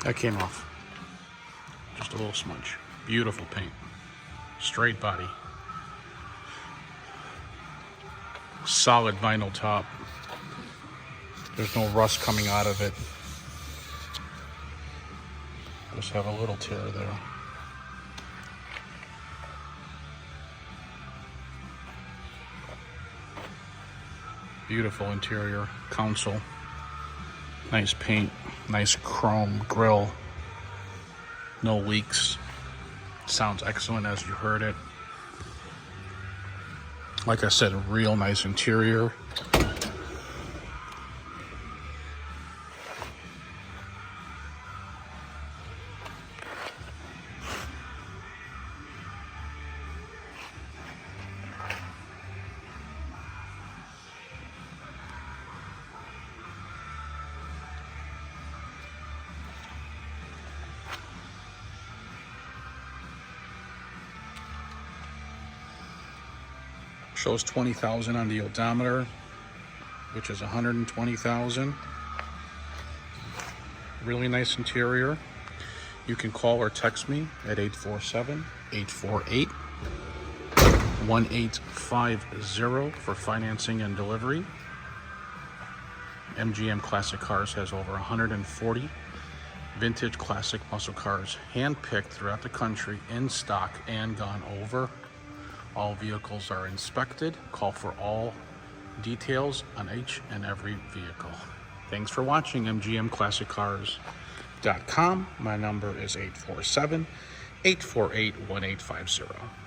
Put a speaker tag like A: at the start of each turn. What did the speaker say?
A: That came off. Just a little smudge. Beautiful paint. Straight body. Solid vinyl top. There's no rust coming out of it. Just have a little tear there. Beautiful interior console. Nice paint, nice chrome grille. No leaks. Sounds excellent as you heard it. Like I said, a real nice interior. Shows 20,000 on the odometer, which is 120,000. Really nice interior. You can call or text me at 847-848-1850 for financing and delivery. MGM Classic Cars has over 140 vintage classic muscle cars hand-picked throughout the country, in stock and gone over. All vehicles are inspected. Call for all details on each and every vehicle. Thanks for watching MGMClassicCars.com. My number is 847-848-1850.